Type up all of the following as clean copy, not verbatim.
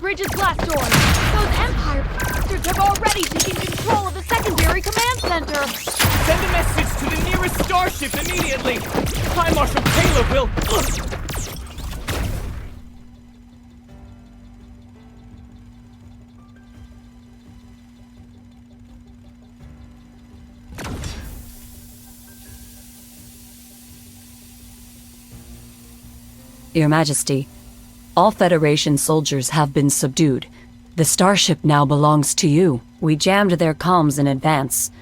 bridge's blast doors. Those Empire bastards have already taken control of the secondary command center. Send a message to the nearest starship immediately. Prime Marshal Caleb will... Your Majesty, all Federation soldiers have been subdued. The starship now belongs to you. We jammed their comms in advance.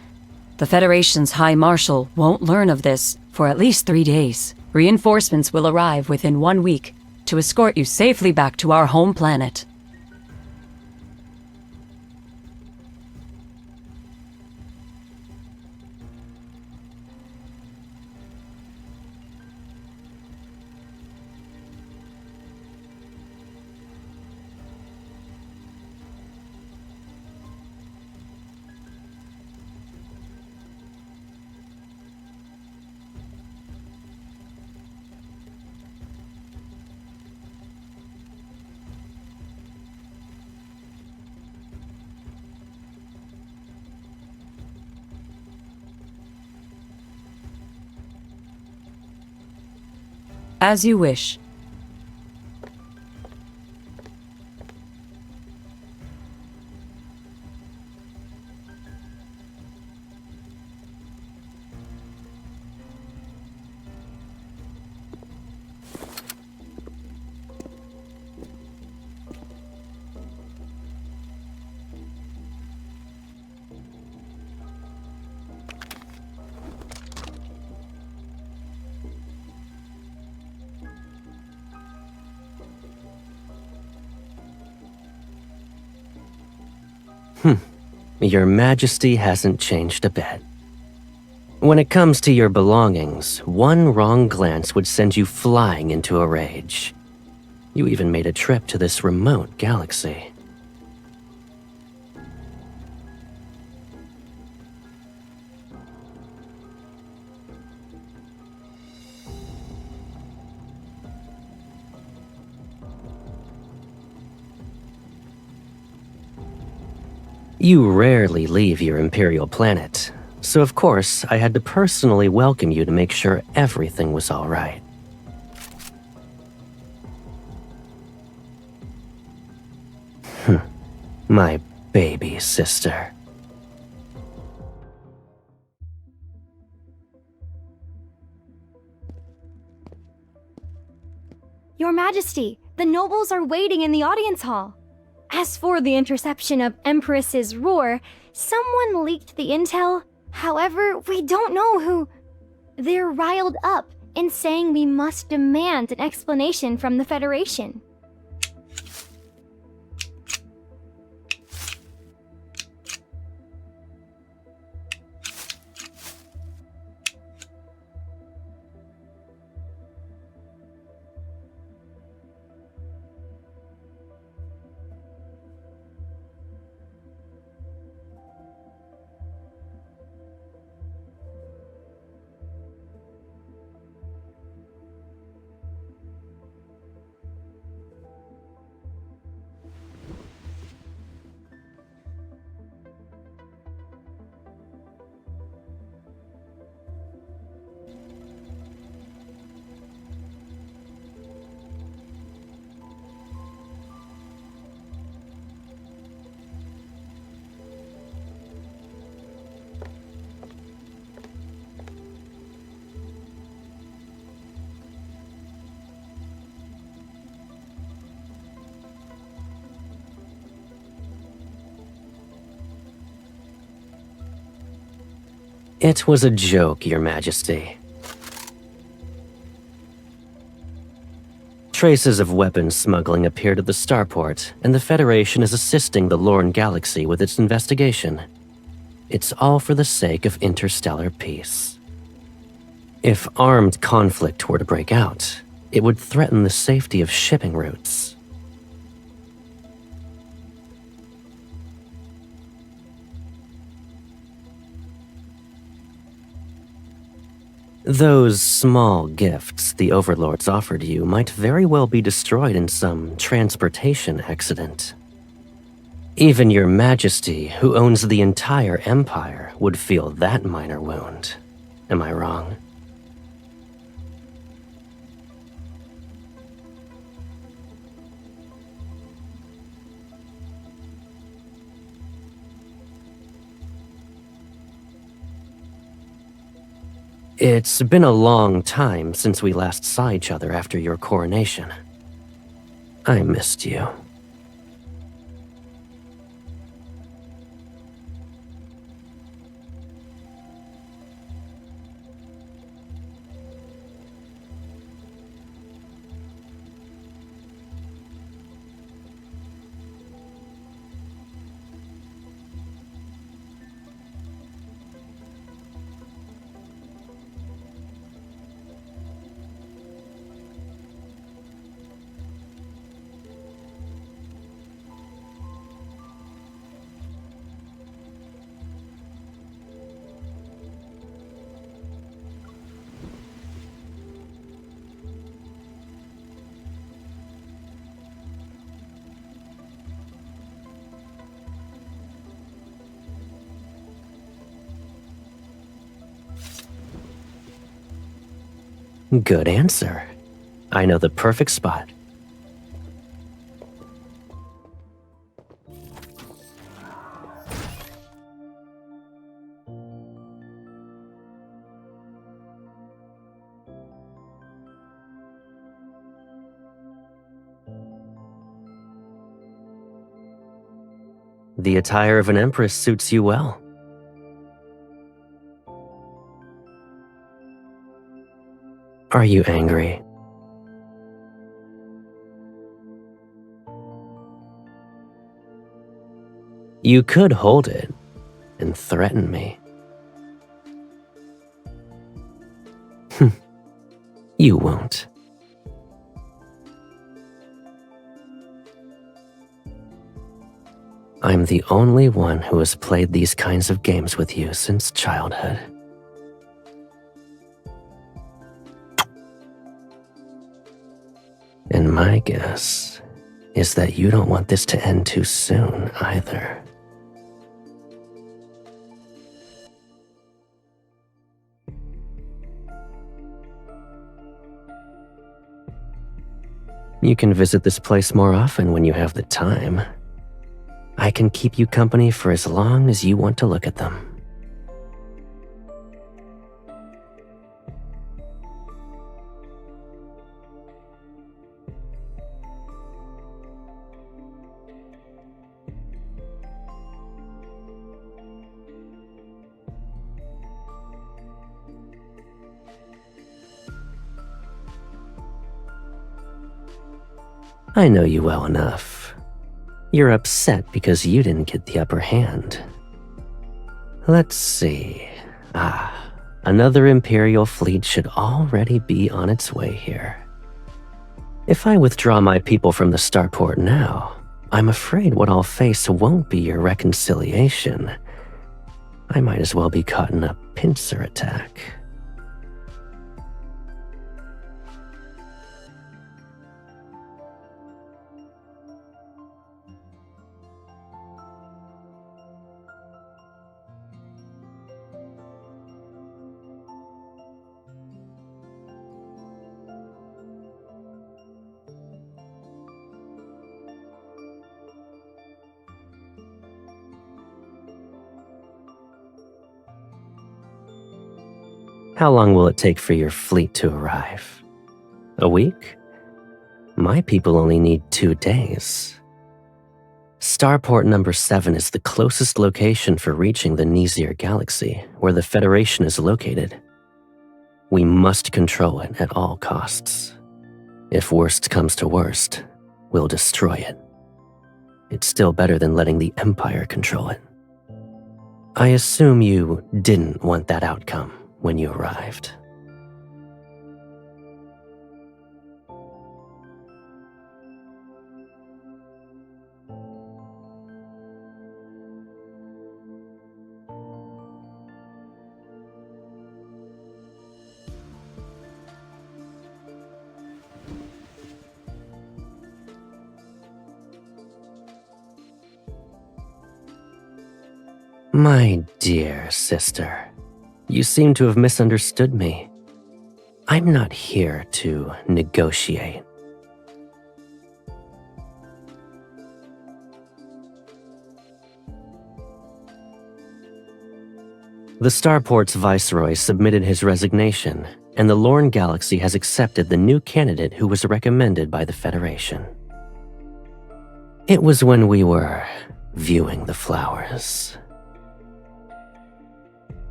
The Federation's High Marshal won't learn of this for at least 3 days. Reinforcements will arrive within 1 week to escort you safely back to our home planet. As you wish. Your Majesty hasn't changed a bit. When it comes to your belongings, one wrong glance would send you flying into a rage. You even made a trip to this remote galaxy. You rarely leave your Imperial planet, so of course I had to personally welcome you to make sure everything was all right. My baby sister. Your Majesty, the nobles are waiting in the audience hall. As for the interception of Empress's roar, someone leaked the intel. However, we don't know who. They're riled up in saying we must demand an explanation from the Federation. It was a joke, Your Majesty. Traces of weapons smuggling appeared at the starport, and the Federation is assisting the Lorne Galaxy with its investigation. It's all for the sake of interstellar peace. If armed conflict were to break out, it would threaten the safety of shipping routes. Those small gifts the overlords offered you might very well be destroyed in some transportation accident. Even your majesty, who owns the entire empire, would feel that minor wound. Am I wrong? It's been a long time since we last saw each other after your coronation. I missed you. Good answer. I know the perfect spot. The attire of an empress suits you well. Are you angry? You could hold it and threaten me. You won't. I'm the only one who has played these kinds of games with you since childhood. And my guess is that you don't want this to end too soon either. You can visit this place more often when you have the time. I can keep you company for as long as you want to look at them. I know you well enough. You're upset because you didn't get the upper hand. Let's see. Another Imperial fleet should already be on its way here. If I withdraw my people from the starport now, I'm afraid what I'll face won't be your reconciliation. I might as well be caught in a pincer attack. How long will it take for your fleet to arrive? A week? My people only need 2 days. Starport number 7 is the closest location for reaching the Nizir Galaxy, where the Federation is located. We must control it at all costs. If worst comes to worst, we'll destroy it. It's still better than letting the Empire control it. I assume you didn't want that outcome when you arrived. My dear sister, you seem to have misunderstood me. I'm not here to negotiate. The Starport's viceroy submitted his resignation, and the Lorne Galaxy has accepted the new candidate who was recommended by the Federation. It was when we were viewing the flowers.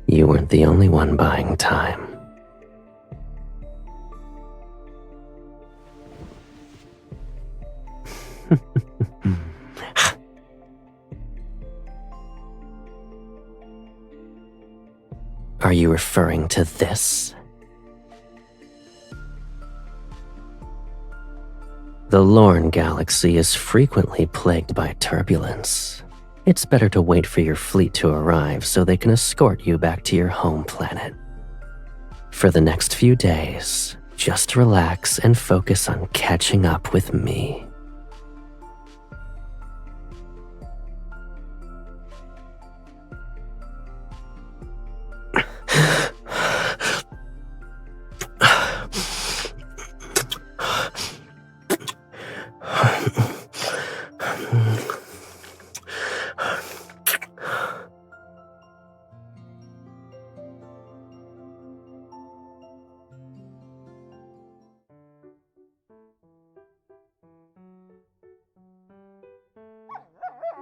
You weren't the only one buying time. Are you referring to this? The Lorne Galaxy is frequently plagued by turbulence. It's better to wait for your fleet to arrive so they can escort you back to your home planet. For the next few days, just relax and focus on catching up with me.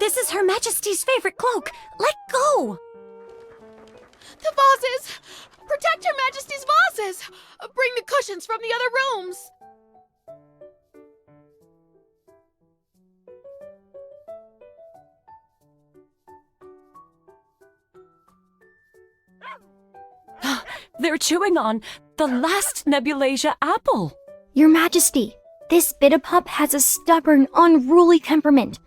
This is Her Majesty's favorite cloak. Let go! The vases! Protect Her Majesty's vases! Bring the cushions from the other rooms! They're chewing on the last Nebulasia apple. Your Majesty, this Bidapup has a stubborn, unruly temperament.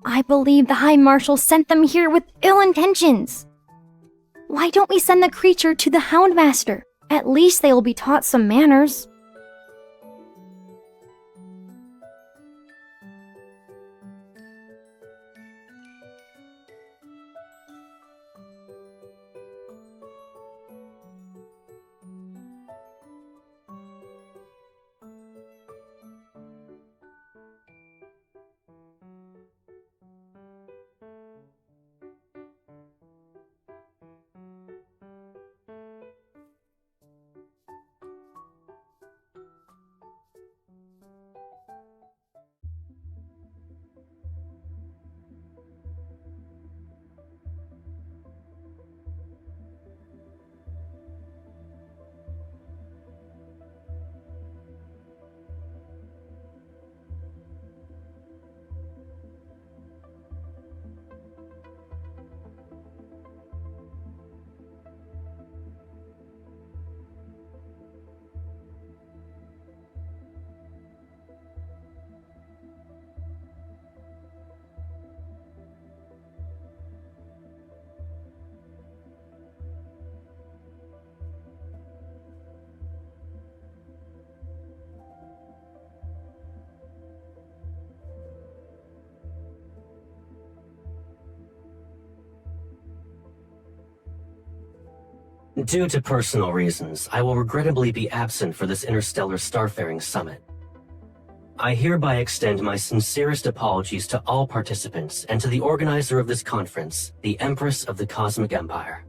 I believe the High Marshal sent them here with ill intentions. Why don't we send the creature to the Houndmaster? At least they will be taught some manners. Due to personal reasons, I will regrettably be absent for this interstellar starfaring summit. I hereby extend my sincerest apologies to all participants and to the organizer of this conference, the Empress of the Cosmic Empire.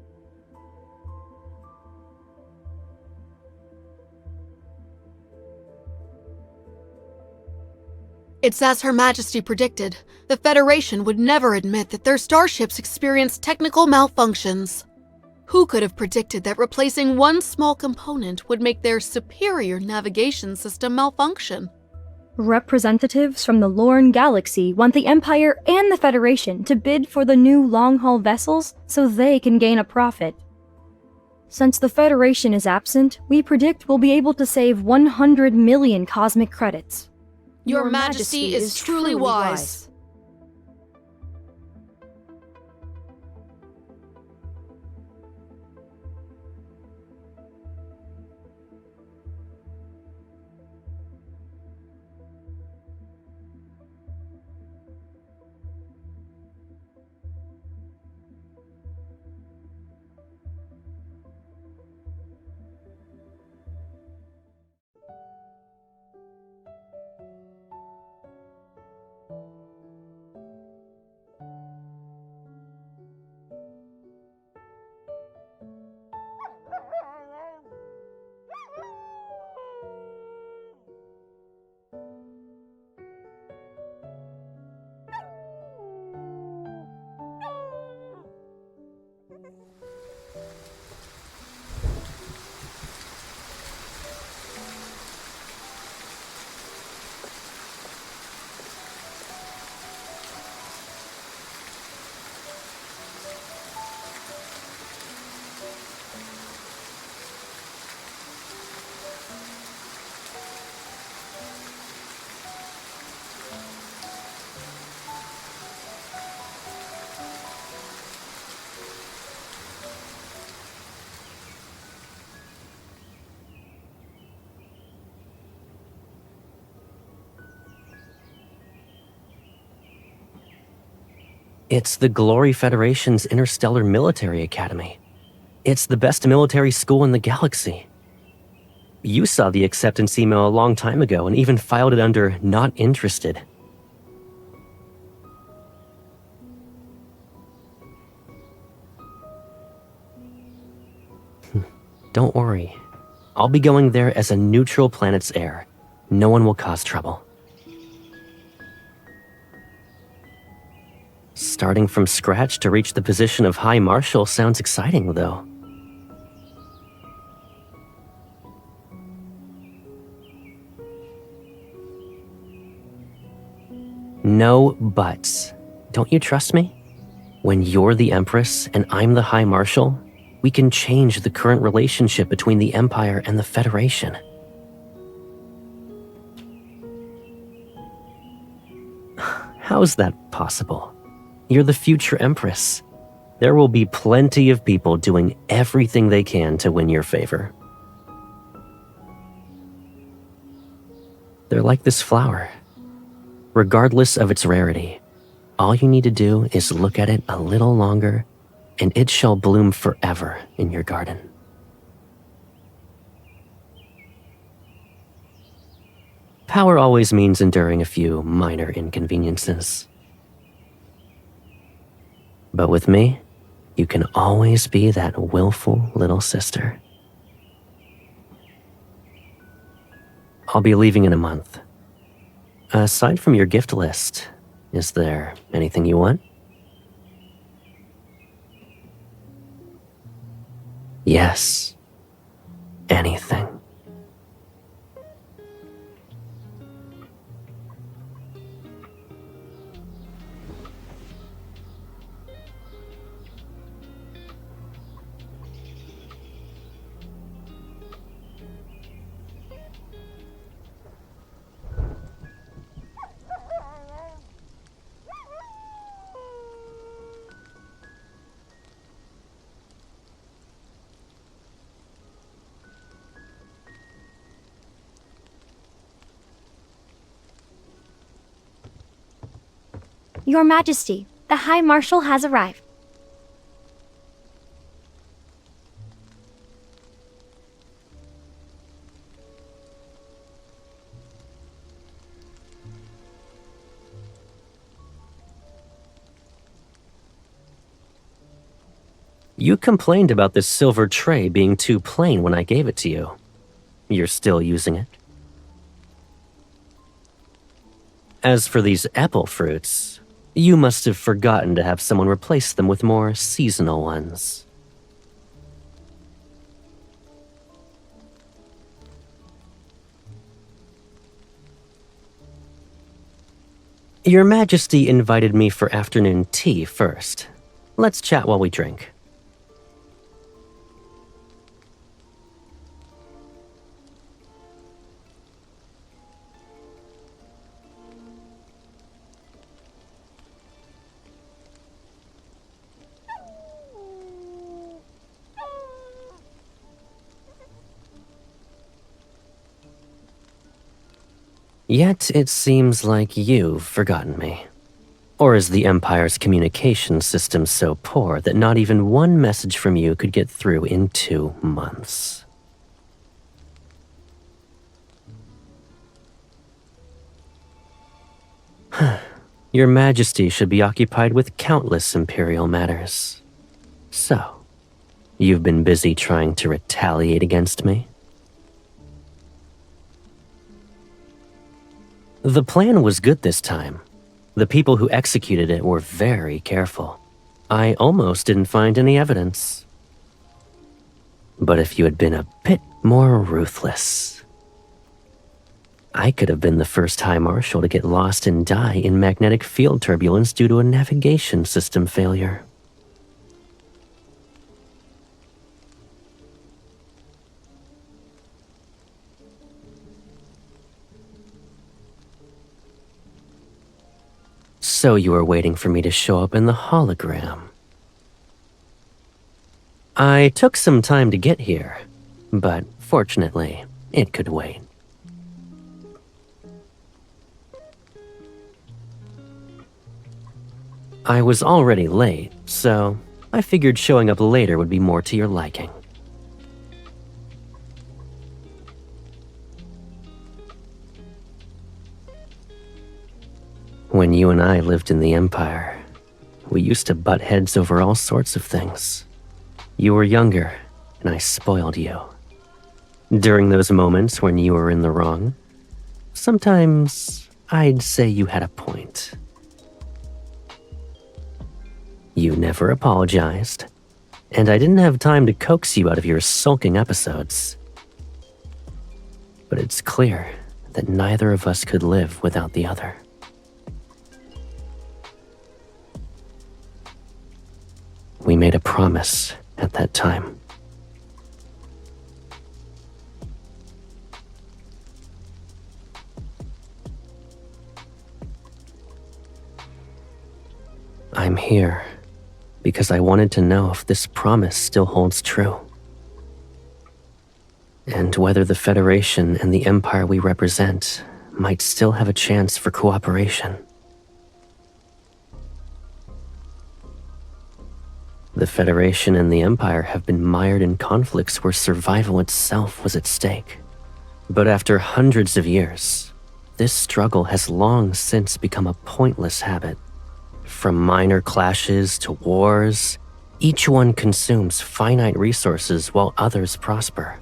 It's as Her Majesty predicted. The Federation would never admit that their starships experienced technical malfunctions. Who could have predicted that replacing one small component would make their superior navigation system malfunction? Representatives from the Lorne Galaxy want the Empire and the Federation to bid for the new long-haul vessels so they can gain a profit. Since the Federation is absent, we predict we'll be able to save 100 million cosmic credits. Your Majesty is truly wise. It's the Glory Federation's Interstellar Military Academy. It's the best military school in the galaxy. You saw the acceptance email a long time ago and even filed it under not interested. Don't worry. I'll be going there as a neutral planet's heir. No one will cause trouble. Starting from scratch to reach the position of High Marshal sounds exciting, though. No buts. Don't you trust me? When you're the Empress and I'm the High Marshal, we can change the current relationship between the Empire and the Federation. How's that possible? You're the future Empress. There will be plenty of people doing everything they can to win your favor. They're like this flower. Regardless of its rarity, all you need to do is look at it a little longer, and it shall bloom forever in your garden. Power always means enduring a few minor inconveniences. But with me, you can always be that willful little sister. I'll be leaving in a month. Aside from your gift list, is there anything you want? Yes, anything. Your Majesty, the High Marshal has arrived. You complained about this silver tray being too plain when I gave it to you. You're still using it? As for these apple fruits, you must have forgotten to have someone replace them with more seasonal ones. Your Majesty invited me for afternoon tea first. Let's chat while we drink. Yet it seems like you've forgotten me. Or is the Empire's communication system so poor that not even one message from you could get through in 2 months? Your Majesty should be occupied with countless Imperial matters. So, you've been busy trying to retaliate against me? The plan was good this time. The people who executed it were very careful. I almost didn't find any evidence. But if you had been a bit more ruthless, I could have been the first High Marshal to get lost and die in magnetic field turbulence due to a navigation system failure. So you were waiting for me to show up in the hologram. I took some time to get here, but fortunately, it could wait. I was already late, so I figured showing up later would be more to your liking. When you and I lived in the Empire, we used to butt heads over all sorts of things. You were younger, and I spoiled you. During those moments when you were in the wrong, sometimes I'd say you had a point. You never apologized, and I didn't have time to coax you out of your sulking episodes. But it's clear that neither of us could live without the other. We made a promise at that time. I'm here because I wanted to know if this promise still holds true. And whether the Federation and the Empire we represent might still have a chance for cooperation. The Federation and the Empire have been mired in conflicts where survival itself was at stake. But after hundreds of years, this struggle has long since become a pointless habit. From minor clashes to wars, each one consumes finite resources while others prosper.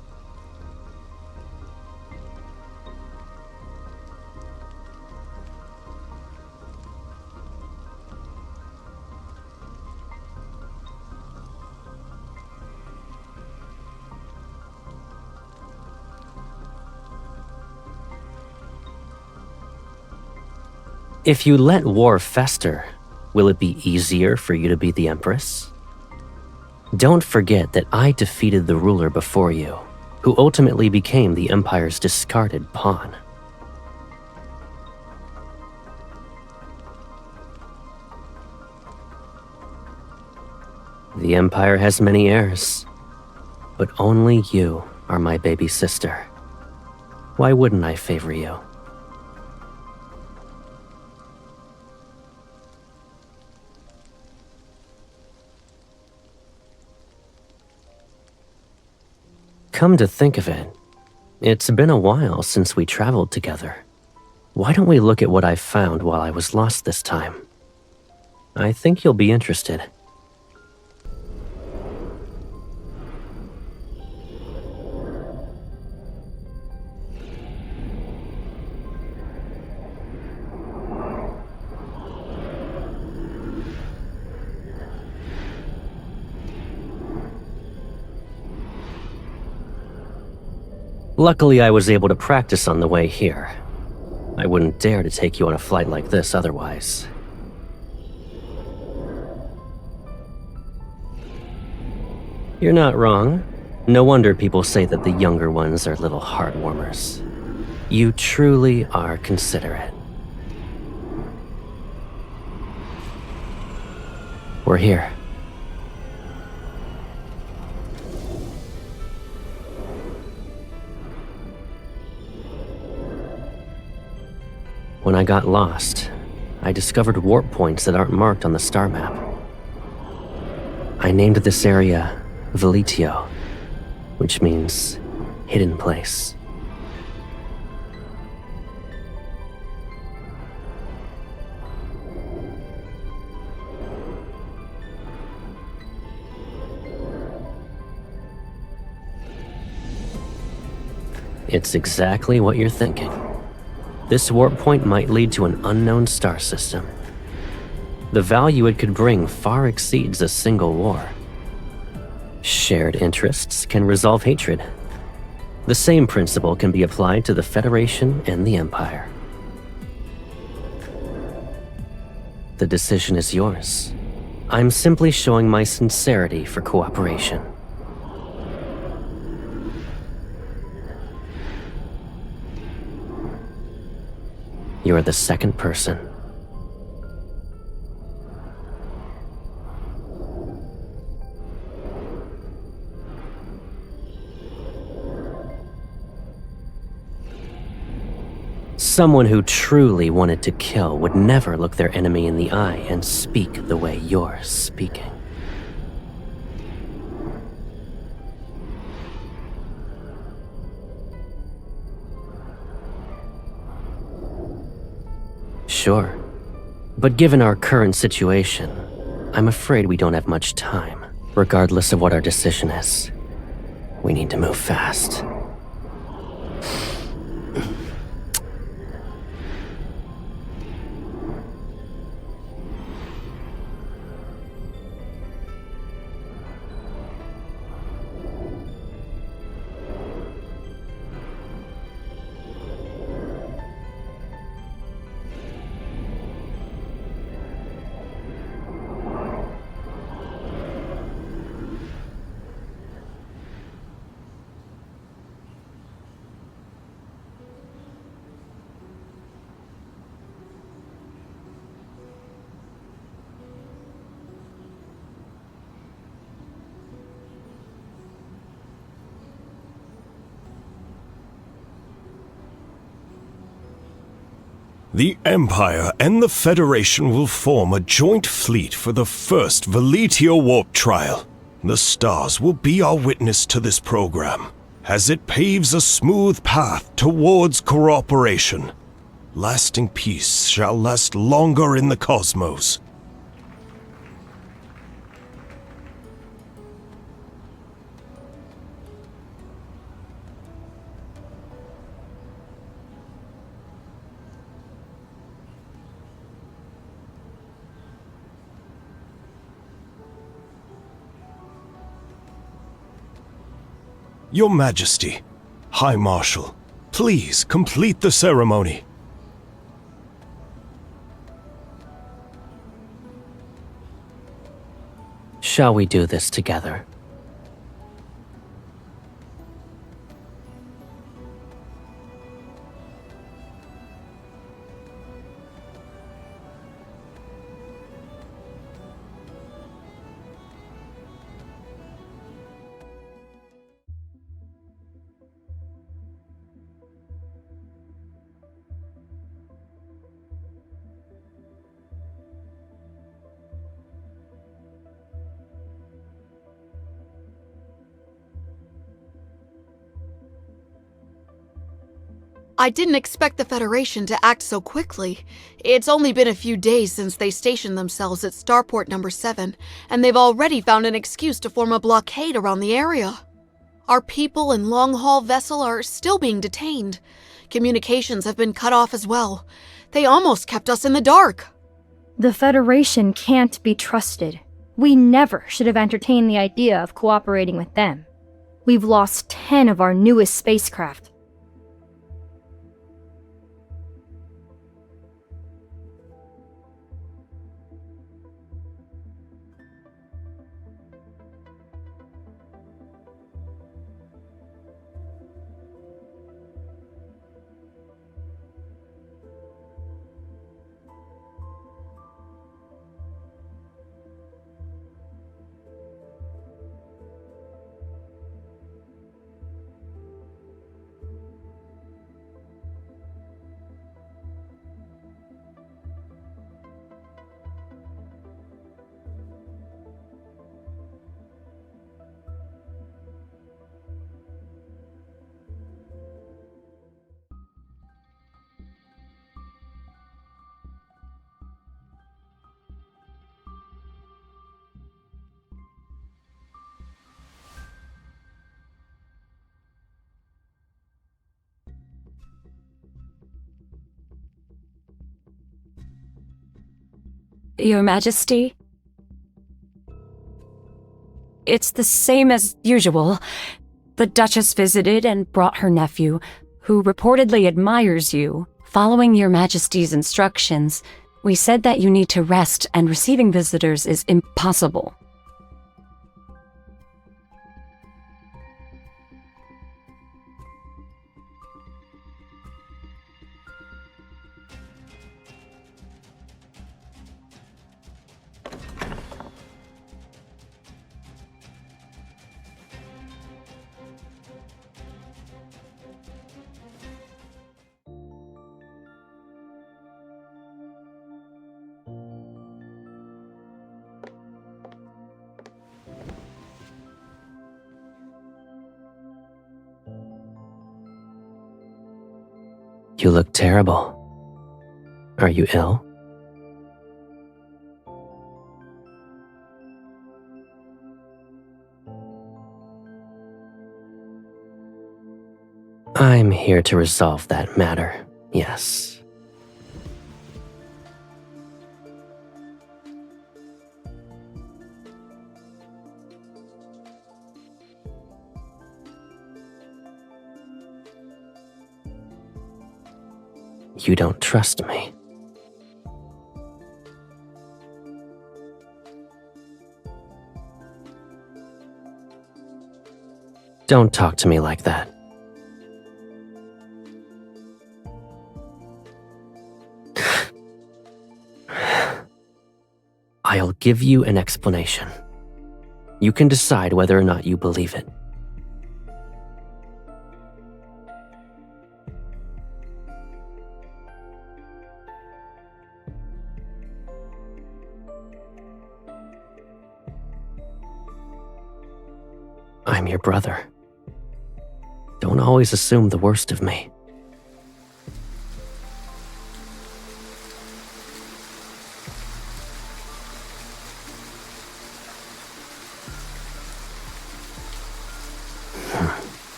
If you let war fester, will it be easier for you to be the Empress? Don't forget that I defeated the ruler before you, who ultimately became the Empire's discarded pawn. The Empire has many heirs, but only you are my baby sister. Why wouldn't I favor you? Come to think of it, it's been a while since we traveled together. Why don't we look at what I found while I was lost this time? I think you'll be interested. Luckily, I was able to practice on the way here. I wouldn't dare to take you on a flight like this otherwise. You're not wrong. No wonder people say that the younger ones are little heartwarmers. You truly are considerate. We're here. When I got lost, I discovered warp points that aren't marked on the star map. I named this area Velitio, which means hidden place. It's exactly what you're thinking. This warp point might lead to an unknown star system. The value it could bring far exceeds a single war. Shared interests can resolve hatred. The same principle can be applied to the Federation and the Empire. The decision is yours. I'm simply showing my sincerity for cooperation. You're the second person. Someone who truly wanted to kill would never look their enemy in the eye and speak the way you're speaking. Sure, but given our current situation, I'm afraid we don't have much time. Regardless of what our decision is, we need to move fast. The Empire and the Federation will form a joint fleet for the first Veletio warp trial. The stars will be our witness to this program, as it paves a smooth path towards cooperation. Lasting peace shall last longer in the cosmos. Your Majesty, High Marshal, please complete the ceremony. Shall we do this together? I didn't expect the Federation to act so quickly. It's only been a few days since they stationed themselves at Starport number 7, and they've already found an excuse to form a blockade around the area. Our people and long-haul vessel are still being detained. Communications have been cut off as well. They almost kept us in the dark. The Federation can't be trusted. We never should have entertained the idea of cooperating with them. We've lost 10 of our newest spacecraft. Your Majesty? It's the same as usual. The Duchess visited and brought her nephew, who reportedly admires you. Following your Majesty's instructions, we said that you need to rest and receiving visitors is impossible. You look terrible. Are you ill? I'm here to resolve that matter, yes. You don't trust me. Don't talk to me like that. I'll give you an explanation. You can decide whether or not you believe it. I'm your brother. Don't always assume the worst of me.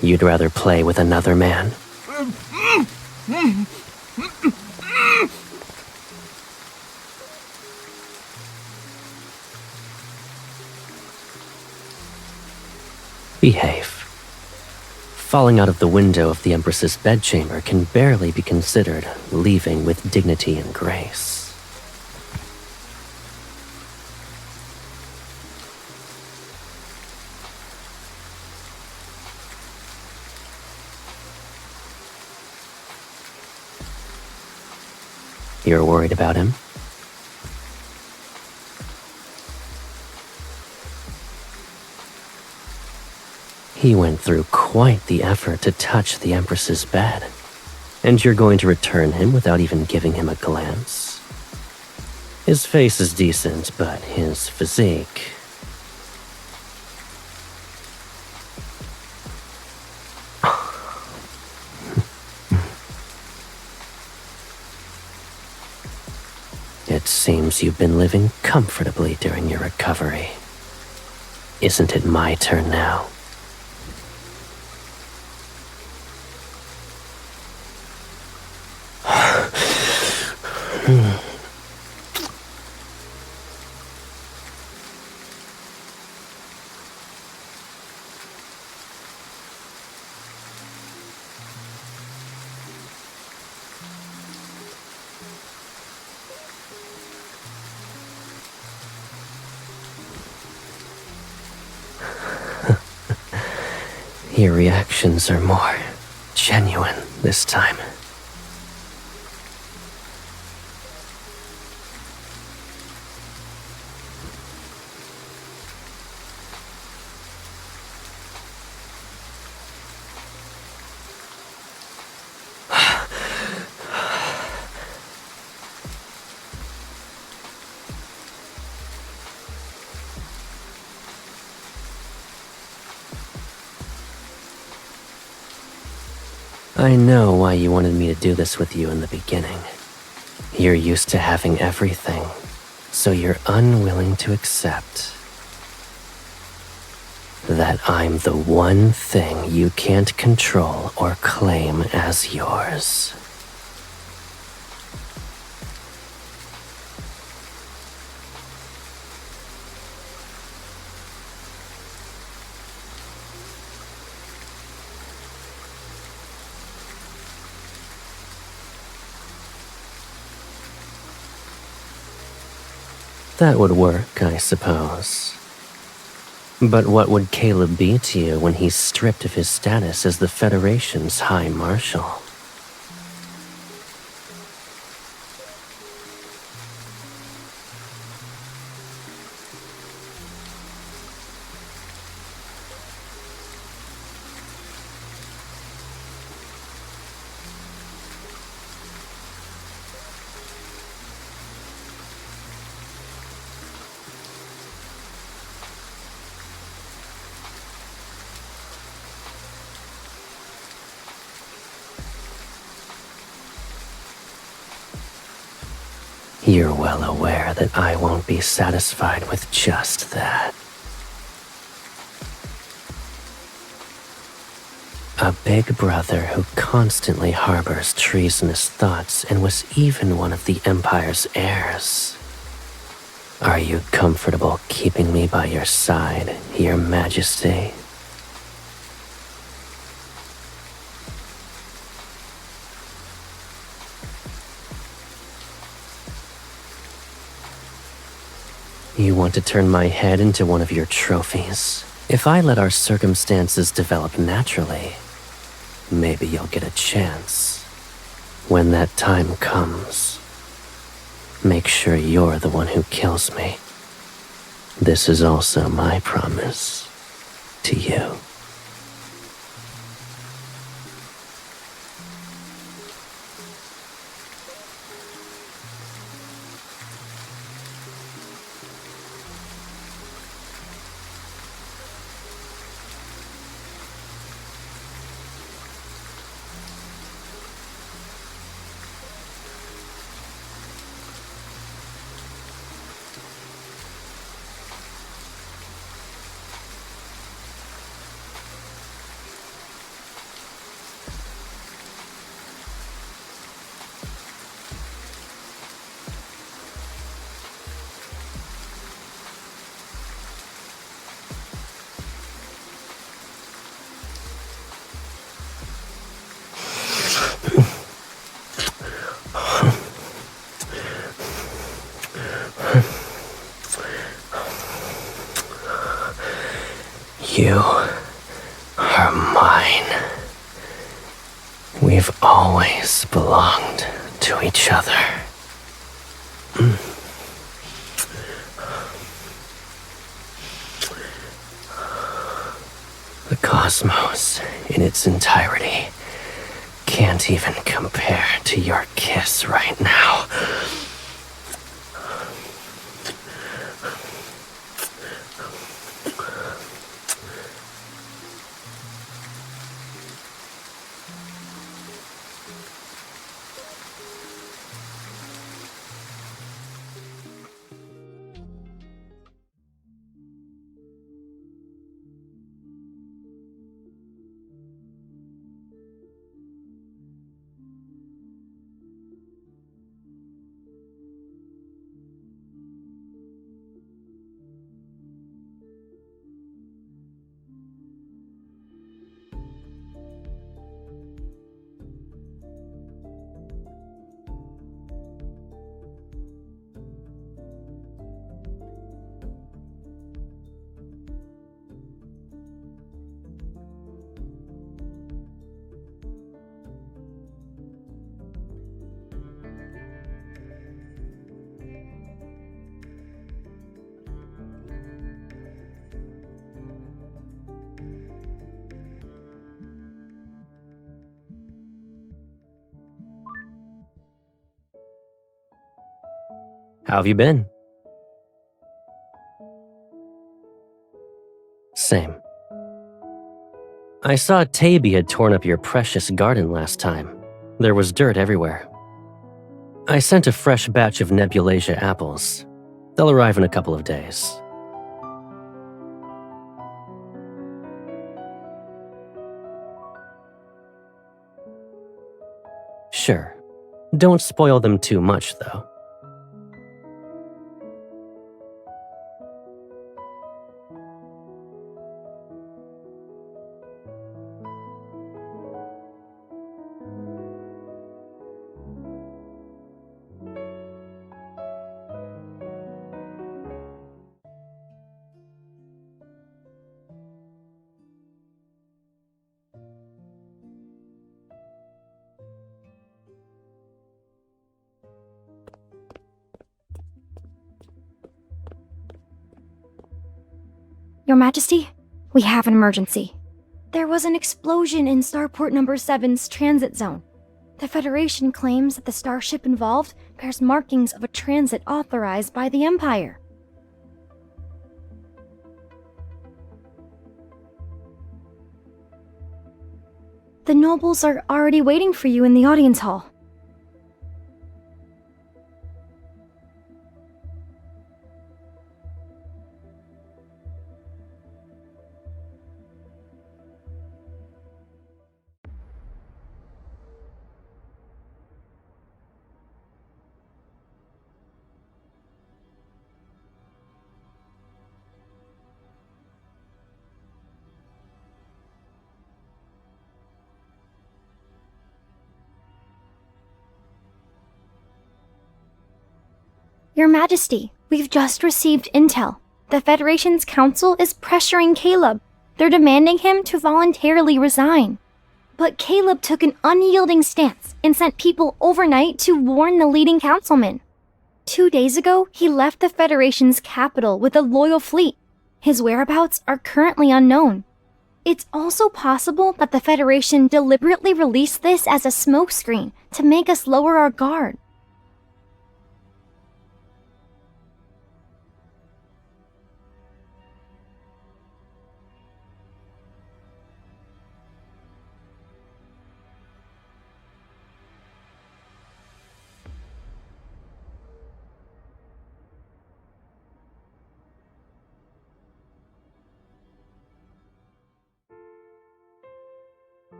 You'd rather play with another man? Behave. Falling out of the window of the Empress's bedchamber can barely be considered leaving with dignity and grace. You're worried about him? He went through quite the effort to touch the Empress's bed. And you're going to return him without even giving him a glance? His face is decent, but his physique... It seems you've been living comfortably during your recovery. Isn't it my turn now? Your reactions are more genuine this time. I know why you wanted me to do this with you in the beginning. You're used to having everything, so you're unwilling to accept that I'm the one thing you can't control or claim as yours. That would work, I suppose. But what would Caleb be to you when he's stripped of his status as the Federation's High Marshal? You're well aware that I won't be satisfied with just that. A big brother who constantly harbors treasonous thoughts and was even one of the Empire's heirs. Are you comfortable keeping me by your side, Your Majesty? You want to turn my head into one of your trophies? If I let our circumstances develop naturally, maybe you'll get a chance. When that time comes, make sure you're the one who kills me. This is also my promise to you. You are mine. We've always belonged to each other. The cosmos, in its entirety, can't even compare to your kiss right now. How have you been? Same. I saw Taby had torn up your precious garden last time. There was dirt everywhere. I sent a fresh batch of Nebulasia apples. They'll arrive in a couple of days. Sure. Don't spoil them too much, though. Your Majesty, we have an emergency. There was an explosion in Starport Number 7's transit zone. The Federation claims that the starship involved bears markings of a transit authorized by the Empire. The nobles are already waiting for you in the audience hall. Your Majesty, we've just received intel. The Federation's council is pressuring Caleb. They're demanding him to voluntarily resign. But Caleb took an unyielding stance and sent people overnight to warn the leading councilman. 2 days ago, he left the Federation's capital with a loyal fleet. His whereabouts are currently unknown. It's also possible that the Federation deliberately released this as a smokescreen to make us lower our guard.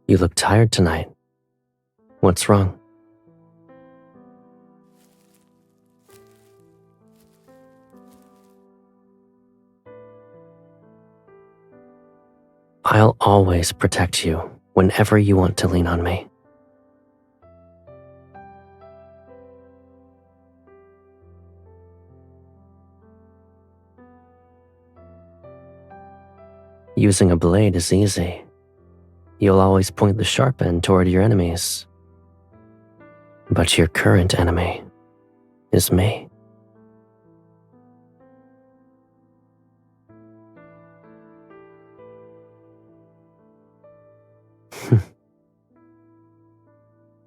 You look tired tonight. What's wrong? I'll always protect you whenever you want to lean on me. Using a blade is easy. You'll always point the sharp end toward your enemies. But your current enemy is me.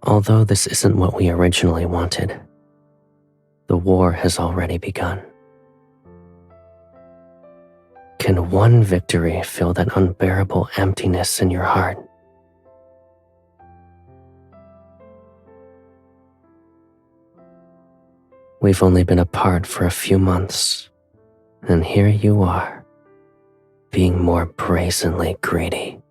Although this isn't what we originally wanted, the war has already begun. Can one victory fill that unbearable emptiness in your heart? We've only been apart for a few months, and here you are, being more brazenly greedy.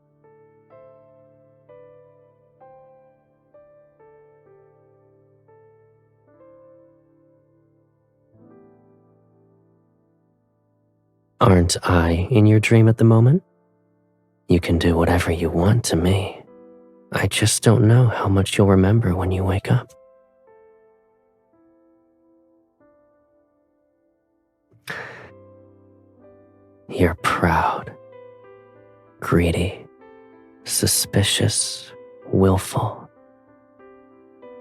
Aren't I in your dream at the moment? You can do whatever you want to me. I just don't know how much you'll remember when you wake up. You're proud, greedy, suspicious, willful,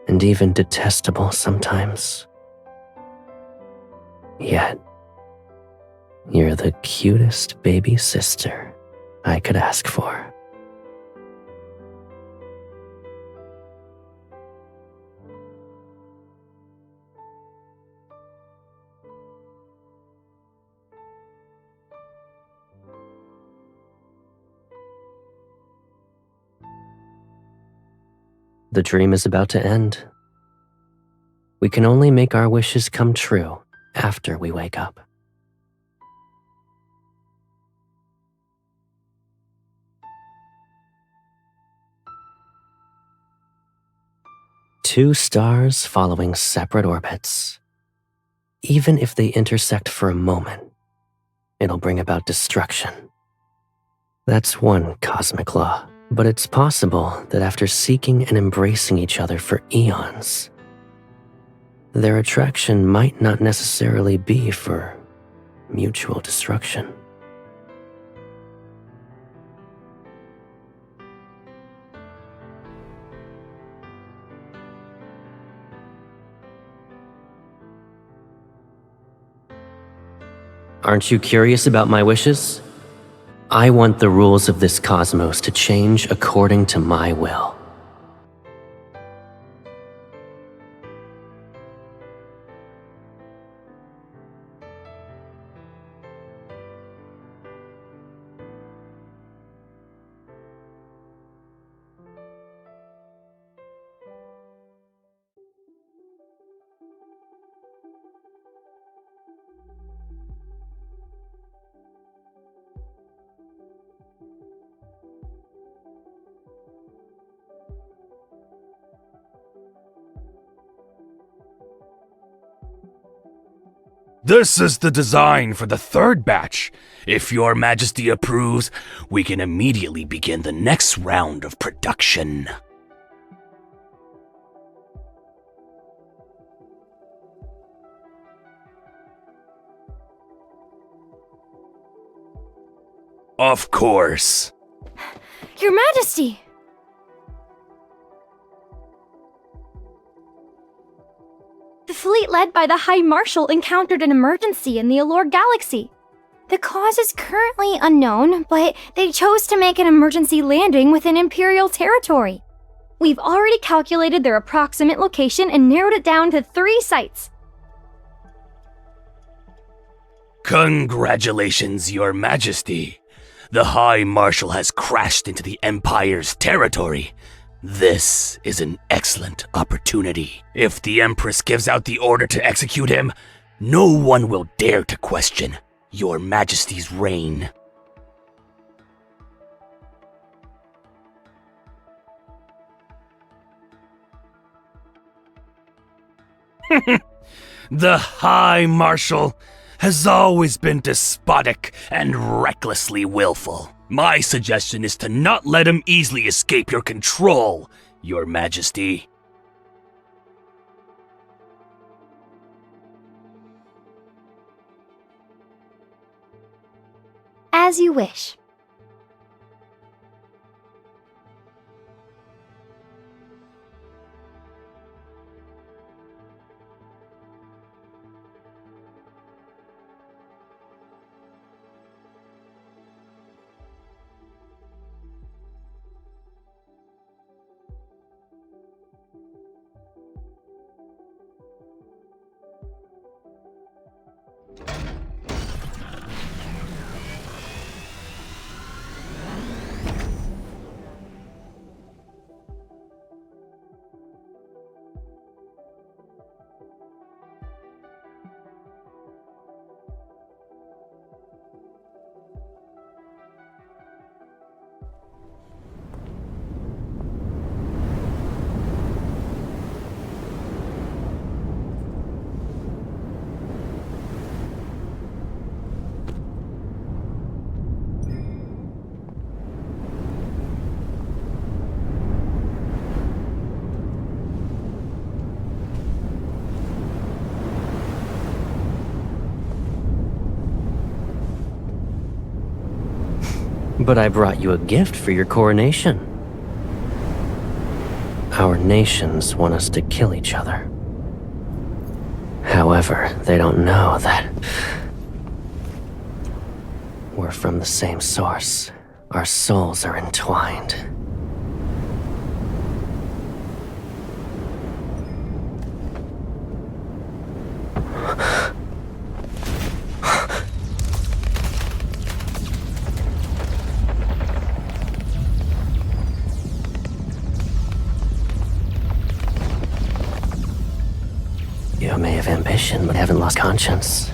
and even detestable sometimes. Yet, you're the cutest baby sister I could ask for. The dream is about to end. We can only make our wishes come true after we wake up. Two stars following separate orbits. Even if they intersect for a moment, it'll bring about destruction. That's one cosmic law, but it's possible that after seeking and embracing each other for eons, their attraction might not necessarily be for mutual destruction. Aren't you curious about my wishes? I want the rules of this cosmos to change according to my will. This is the design for the third batch. If Your Majesty approves, we can immediately begin the next round of production. Of course. Your Majesty! The fleet led by the High Marshal encountered an emergency in the Allure Galaxy. The cause is currently unknown, but they chose to make an emergency landing within Imperial territory. We've already calculated their approximate location and narrowed it down to 3 sites. Congratulations, Your Majesty. The High Marshal has crashed into the Empire's territory. This is an excellent opportunity. If the Empress gives out the order to execute him, no one will dare to question Your Majesty's reign. The High Marshal has always been despotic and recklessly willful. My suggestion is to not let him easily escape your control, Your Majesty. As you wish. But I brought you a gift for your coronation. Our nations want us to kill each other. However, they don't know that we're from the same source. Our souls are entwined. You may have ambition, but haven't lost conscience.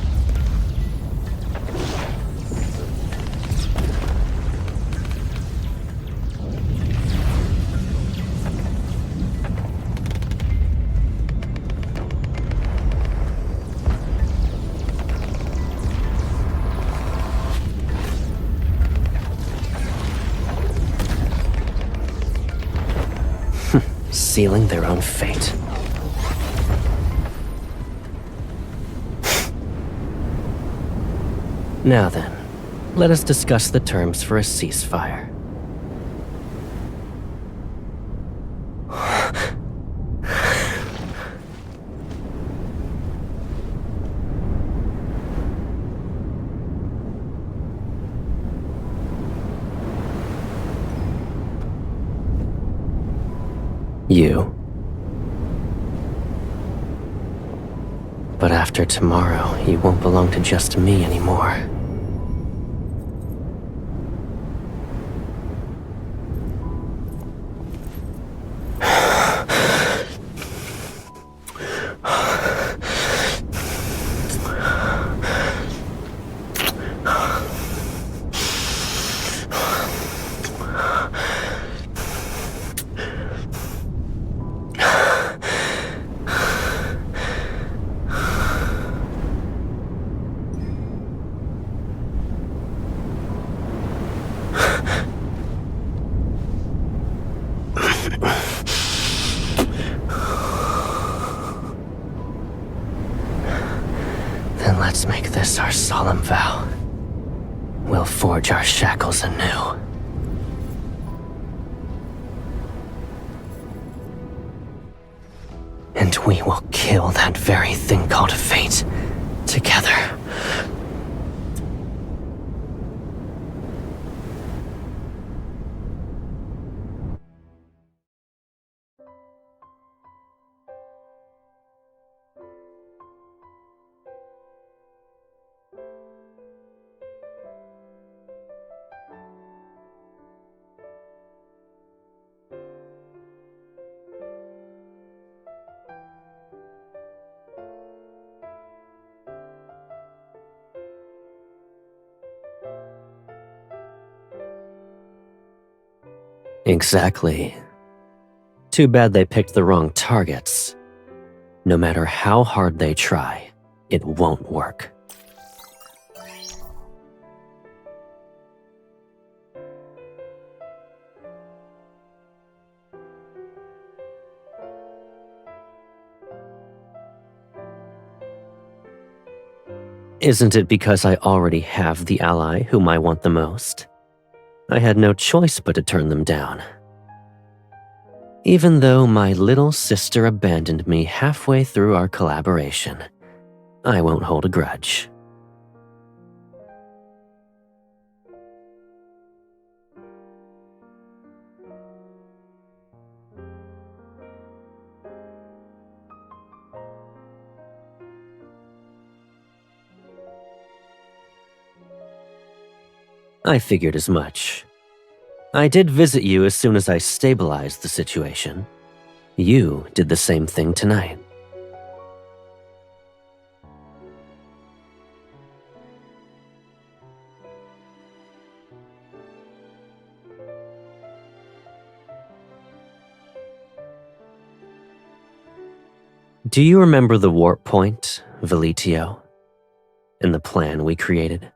Sealing their own fate. Now then, let us discuss the terms for a ceasefire. You. But after tomorrow, you won't belong to just me anymore. Then let's make this our solemn vow. We'll forge our shackles anew. And we will kill that very thing called fate together. Exactly. Too bad they picked the wrong targets. No matter how hard they try, it won't work. Isn't it because I already have the ally whom I want the most? I had no choice but to turn them down. Even though my little sister abandoned me halfway through our collaboration, I won't hold a grudge. I figured as much. I did visit you as soon as I stabilized the situation. You did the same thing tonight. Do you remember the warp point, Velitio? And the plan we created?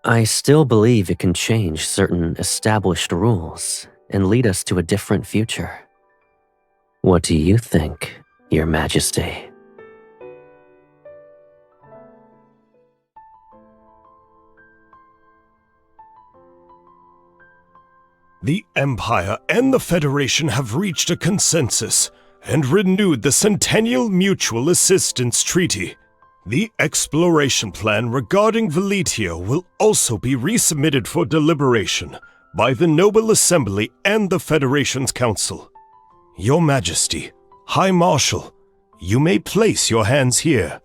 I still believe it can change certain established rules and lead us to a different future. What do you think, Your Majesty? The Empire and the Federation have reached a consensus and renewed the Centennial Mutual Assistance Treaty. The exploration plan regarding Velitio will also be resubmitted for deliberation by the Noble Assembly and the Federation's Council. Your Majesty, High Marshal, you may place your hands here.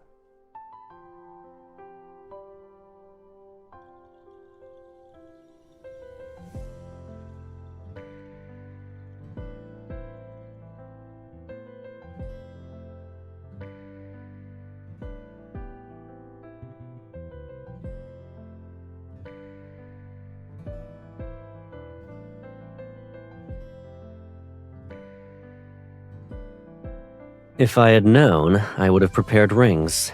If I had known, I would have prepared rings.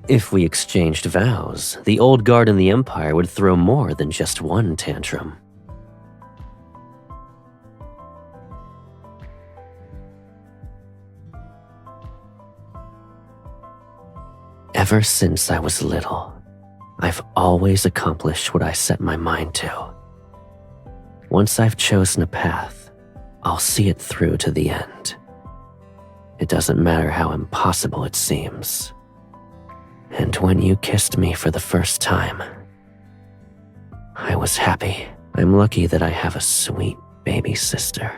If we exchanged vows, the old guard in the Empire would throw more than just one tantrum. Ever since I was little, I've always accomplished what I set my mind to. Once I've chosen a path, I'll see it through to the end. It doesn't matter how impossible it seems. And when you kissed me for the first time, I was happy. I'm lucky that I have a sweet baby sister.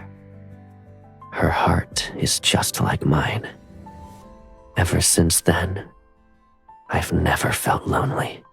Her heart is just like mine. Ever since then, I've never felt lonely.